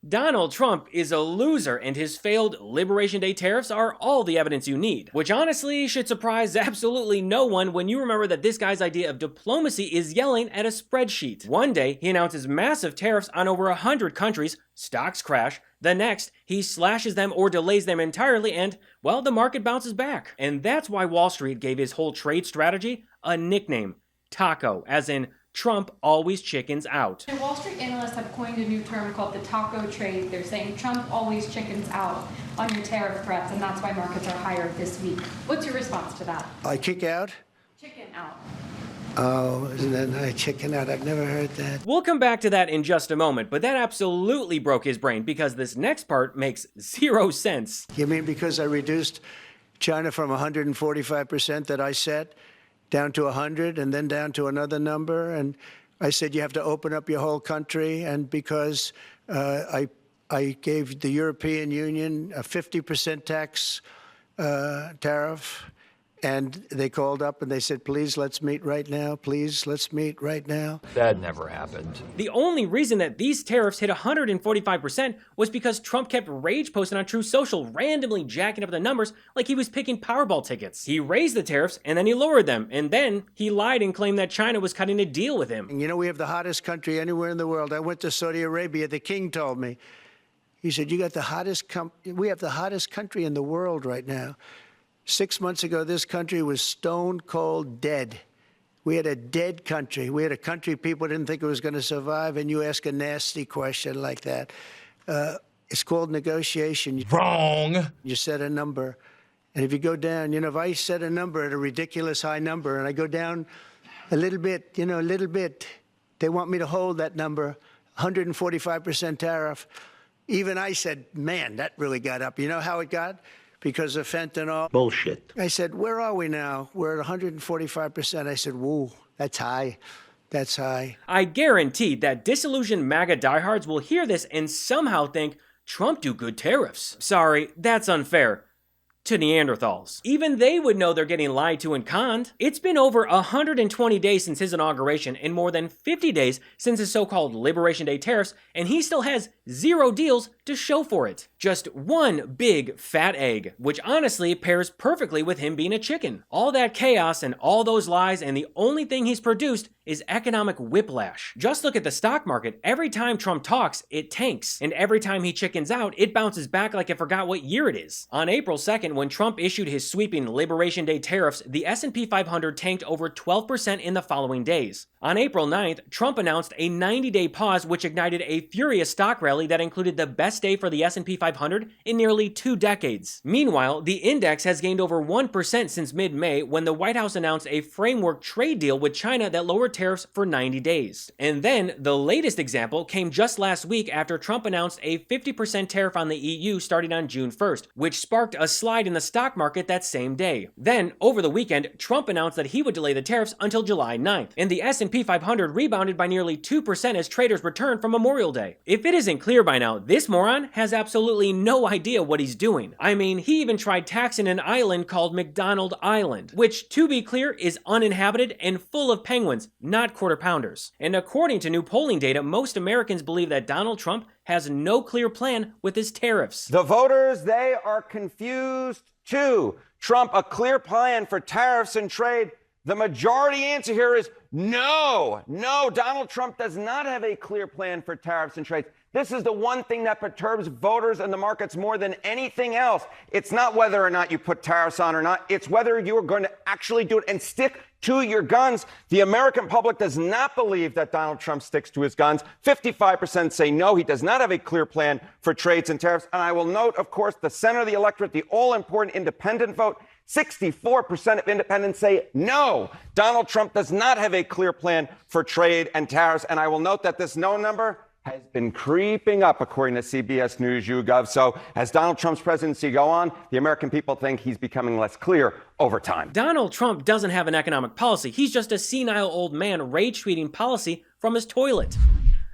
Donald Trump is a loser, and his failed Liberation Day tariffs are all the evidence you need. Which honestly should surprise absolutely no one when you remember that this guy's idea of diplomacy is yelling at a spreadsheet. One day, he announces massive tariffs on over 100 countries, stocks crash. The next, he slashes them or delays them entirely, and, well, the market bounces back. And that's why Wall Street gave his whole trade strategy a nickname, Taco, as in Trump always chickens out. Wall Street analysts have coined a new term called the taco trade. They're saying Trump always chickens out on your tariff threats, and that's why markets are higher this week. What's your response to that? I kick out? Chicken out. Oh, isn't that nice? Chicken out. I've never heard that. We'll come back to that in just a moment, but that absolutely broke his brain because this next part makes zero sense. You mean because I reduced China from 145% that I set down to 100 and then down to another number? And I said you have to open up your whole country. And because I gave the European Union a 50% tax tariff, and they called up and they said, please, let's meet right now. Please, let's meet right now. That never happened. The only reason that these tariffs hit 145% was because Trump kept rage posting on Truth Social, randomly jacking up the numbers like he was picking Powerball tickets. He raised the tariffs and then he lowered them, and then he lied and claimed that China was cutting a deal with him. And you know, we have the hottest country anywhere in the world. I went to Saudi Arabia. The king told me, he said, you got the hottest we have the hottest country in the world right now. 6 months ago, this country was stone cold dead. We had a dead country. We had a country people didn't think it was going to survive, and you ask a nasty question like that. It's called negotiation. Wrong. You set a number, and if you go down, you know, if I set a number at a ridiculous high number, and I go down a little bit, you know, a little bit, they want me to hold that number, 145% tariff. Even I said, man, that really got up. You know how it got? Because of fentanyl. Bullshit. I said, where are we now? We're at 145%. I said, whoa, that's high. That's high. I guarantee that disillusioned MAGA diehards will hear this and somehow think, Trump do good tariffs. Sorry, that's unfair. To Neanderthals. Even they would know they're getting lied to and conned. It's been over 120 days since his inauguration and more than 50 days since his so-called Liberation Day tariffs, and he still has zero deals to show for it. Just one big fat egg, which honestly pairs perfectly with him being a chicken. All that chaos and all those lies, and the only thing he's produced is economic whiplash. Just look at the stock market. Every time Trump talks, it tanks. And every time he chickens out, it bounces back like it forgot what year it is. On April 2nd, when Trump issued his sweeping Liberation Day tariffs, the S&P 500 tanked over 12% in the following days. On April 9th, Trump announced a 90-day pause, which ignited a furious stock rally that included the best day for the S&P 500 in nearly 2 decades. Meanwhile, the index has gained over 1% since mid-May, when the White House announced a framework trade deal with China that lowered tariffs for 90 days. And then, the latest example came just last week after Trump announced a 50% tariff on the EU starting on June 1st, which sparked a slide in the stock market that same day. Then, over the weekend, Trump announced that he would delay the tariffs until July 9th, and the S&P 500 rebounded by nearly 2% as traders returned from Memorial Day. If it isn't clear by now, this moron has absolutely no idea what he's doing. I mean, he even tried taxing an island called McDonald Island, which, to be clear, is uninhabited and full of penguins, not quarter pounders. And according to new polling data, most Americans believe that Donald Trump has no clear plan with his tariffs. The voters, they are confused too. Trump, a clear plan for tariffs and trade. The majority answer here is no. No, Donald Trump does not have a clear plan for tariffs and trade. This is the one thing that perturbs voters and the markets more than anything else. It's not whether or not you put tariffs on or not. It's whether you are going to actually do it and stick to your guns. The American public does not believe that Donald Trump sticks to his guns. 55% say no, he does not have a clear plan for trades and tariffs. And I will note, of course, the center of the electorate, the all-important independent vote, 64% of independents say no, Donald Trump does not have a clear plan for trade and tariffs. And I will note that this no number has been creeping up, according to CBS News YouGov. So as Donald Trump's presidency go on, the American people think he's becoming less clear over time. Donald Trump doesn't have an economic policy. He's just a senile old man rage-tweeting policy from his toilet.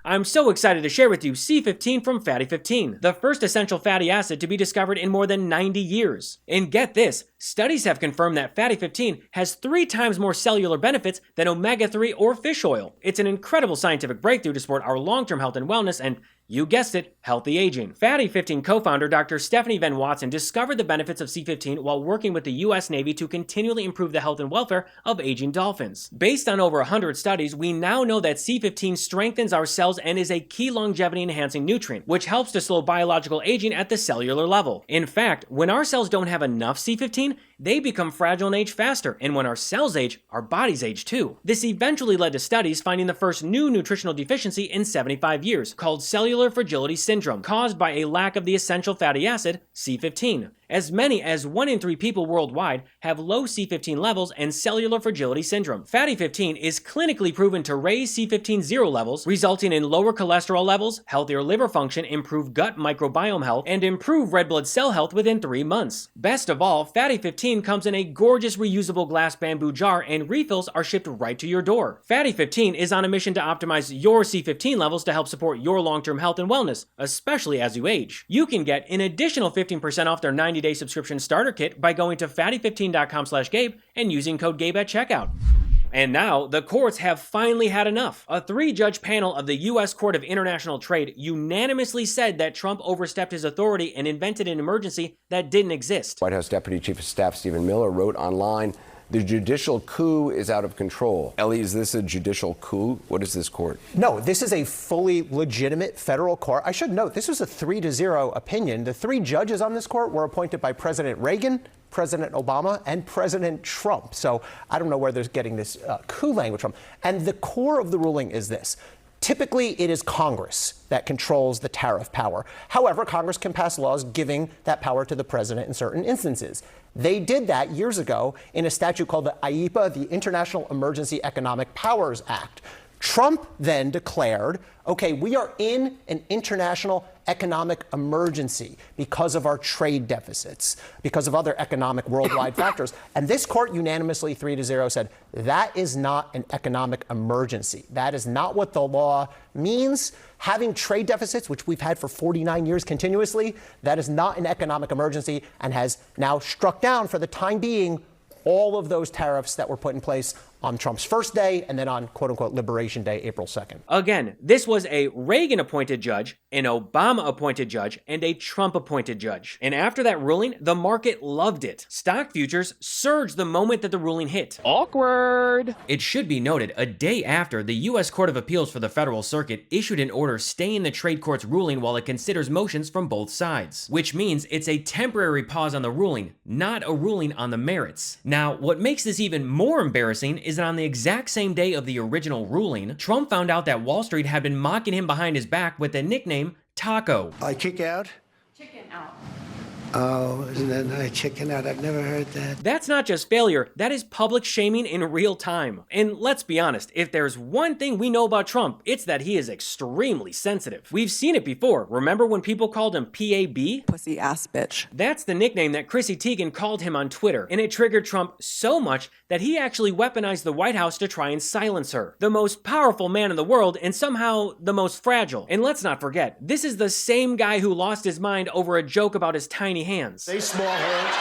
I'm so excited to share with you C15 from Fatty 15, the first essential fatty acid to be discovered in more than 90 years. And get this, studies have confirmed that Fatty 15 has 3 times more cellular benefits than omega-3 or fish oil. It's an incredible scientific breakthrough to support our long-term health and wellness, and You guessed it, healthy aging. Fatty 15 co-founder Dr. Stephanie Van Watson discovered the benefits of C15 while working with the U.S. Navy to continually improve the health and welfare of aging dolphins. Based on over 100 studies, we now know that C15 strengthens our cells and is a key longevity-enhancing nutrient, which helps to slow biological aging at the cellular level. In fact, when our cells don't have enough C15, they become fragile and age faster, and when our cells age, our bodies age too. This eventually led to studies finding the first new nutritional deficiency in 75 years, called cellular fragility syndrome, caused by a lack of the essential fatty acid, C15. As many as 1 in 3 people worldwide have low C15 levels and cellular fragility syndrome. Fatty 15 is clinically proven to raise C15 zero levels, resulting in lower cholesterol levels, healthier liver function, improved gut microbiome health, and improved red blood cell health within 3 months. Best of all, Fatty 15 comes in a gorgeous reusable glass bamboo jar, and refills are shipped right to your door. Fatty 15 is on a mission to optimize your C15 levels to help support your long-term health and wellness, especially as you age. You can get an additional 15% off their 90-day subscription starter kit by going to fatty15.com/Gabe and using code Gabe at checkout. And now, the courts have finally had enough. A 3-judge panel of the U.S. Court of International Trade unanimously said that Trump overstepped his authority and invented an emergency that didn't exist. White House Deputy Chief of Staff Stephen Miller wrote online, "The judicial coup is out of control." Ellie, is this a judicial coup? What is this court? No, this is a fully legitimate federal court. I should note, this was a 3-0 opinion. The 3 judges on this court were appointed by President Reagan, President Obama, and President Trump. So I don't know where they're getting this coup language from. And the core of the ruling is this. Typically, it is Congress that controls the tariff power. However, Congress can pass laws giving that power to the president in certain instances. They did that years ago in a statute called the IEPA, the International Emergency Economic Powers Act. Trump then declared, okay, we are in an international economic emergency because of our trade deficits, because of other economic worldwide factors. And this court unanimously 3-0 said that is not an economic emergency. That is not what the law means. Having trade deficits, which we've had for 49 years continuously, that is not an economic emergency, and has now struck down for the time being all of those tariffs that were put in place on Trump's first day and then on quote-unquote Liberation Day, April 2nd. Again, this was a Reagan-appointed judge, an Obama-appointed judge, and a Trump-appointed judge. And after that ruling, the market loved it. Stock futures surged the moment that the ruling hit. Awkward. It should be noted, a day after, the U.S. Court of Appeals for the Federal Circuit issued an order staying the trade court's ruling while it considers motions from both sides, which means it's a temporary pause on the ruling, not a ruling on the merits. Now, what makes this even more embarrassing is that on the exact same day of the original ruling, Trump found out that Wall Street had been mocking him behind his back with the nickname Taco. I kick out? Chicken out. Oh, isn't that nice? Chicken out. I've never heard that. That's not just failure, that is public shaming in real time. And let's be honest, if there's one thing we know about Trump, it's that he is extremely sensitive. We've seen it before. Remember when people called him PAB? Pussy ass bitch. That's the nickname that Chrissy Teigen called him on Twitter, and it triggered Trump so much that he actually weaponized the White House to try and silence her. The most powerful man in the world, and somehow the most fragile. And let's not forget, this is the same guy who lost his mind over a joke about his tiny hands. They small hands.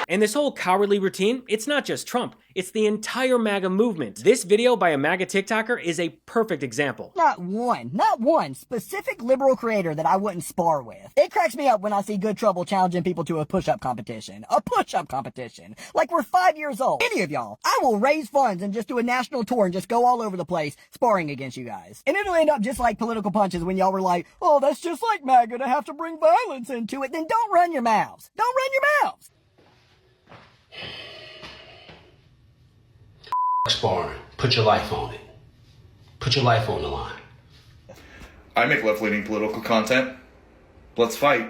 And this whole cowardly routine, it's not just Trump, it's the entire MAGA movement. This video by a MAGA TikToker is a perfect example. Not one specific liberal creator that I wouldn't spar with. It cracks me up when I see Good Trouble challenging people to a push-up competition. A push-up competition. Like we're 5 years old. Any of y'all. I will raise funds and just do a national tour and just go all over the place sparring against you guys. And it'll end up just like political punches when y'all were like, oh, that's just like MAGA to have to bring violence into it. Then don't run your mouths. Don't run your mouths. Sparring. Put your life on it. Put your life on the line. I make left-leaning political content. Let's fight.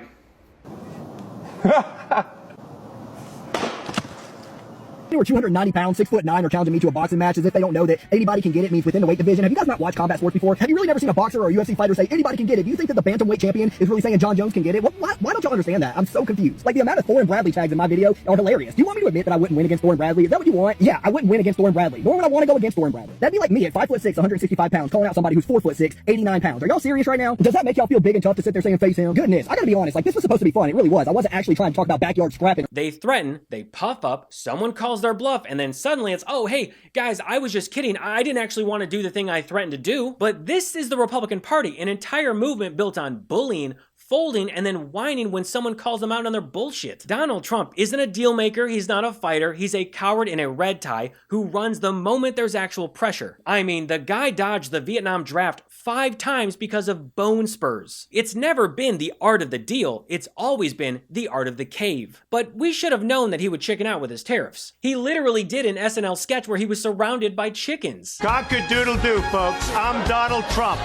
Who are 290 pounds, 6'9", are challenging me to a boxing match as if they don't know that anybody can get it means within the weight division. Have you guys not watched combat sports before? Have you really never seen a boxer or a UFC fighter say anybody can get it? Do you think that the bantamweight champion is really saying John Jones can get it? Why don't y'all understand that? I'm so confused. Like the amount of Thor and Bradley tags in my video are hilarious. Do you want me to admit that I wouldn't win against Thor and Bradley? Is that what you want? Yeah, I wouldn't win against Thor and Bradley. Nor would I want to go against Thor and Bradley. That'd be like me at 5'6", 165 pounds, calling out somebody who's 4'6", 89 pounds. Are y'all serious right now? Does that make y'all feel big and tough to sit there saying face him? Goodness, I gotta be honest. Like this was supposed to be fun. It really was. I wasn't actually trying to talk about backyard scrapping. They threaten, they puff up, someone calls their bluff, and then suddenly it's, oh, hey, guys, I was just kidding. I didn't actually want to do the thing I threatened to do. But this is the Republican Party, an entire movement built on bullying, folding, and then whining when someone calls them out on their bullshit. Donald Trump isn't a deal maker, he's not a fighter, he's a coward in a red tie who runs the moment there's actual pressure. I mean, the guy dodged the Vietnam draft 5 times because of bone spurs. It's never been the art of the deal, it's always been the art of the cave. But we should have known that he would chicken out with his tariffs. He literally did an SNL sketch where he was surrounded by chickens. Cock-a-doodle-doo, folks. I'm Donald Trump.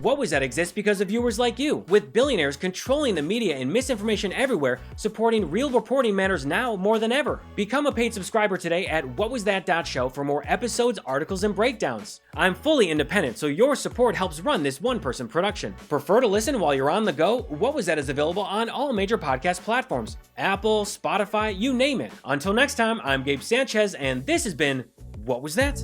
What Was That exists because of viewers like you, with billionaires controlling the media and misinformation everywhere, supporting real reporting matters now more than ever. Become a paid subscriber today at whatwasthat.show for more episodes, articles, and breakdowns. I'm fully independent, so your support helps run this one-person production. Prefer to listen while you're on the go? What Was That is available on all major podcast platforms. Apple, Spotify, you name it. Until next time, I'm Gabe Sanchez, and this has been What Was That?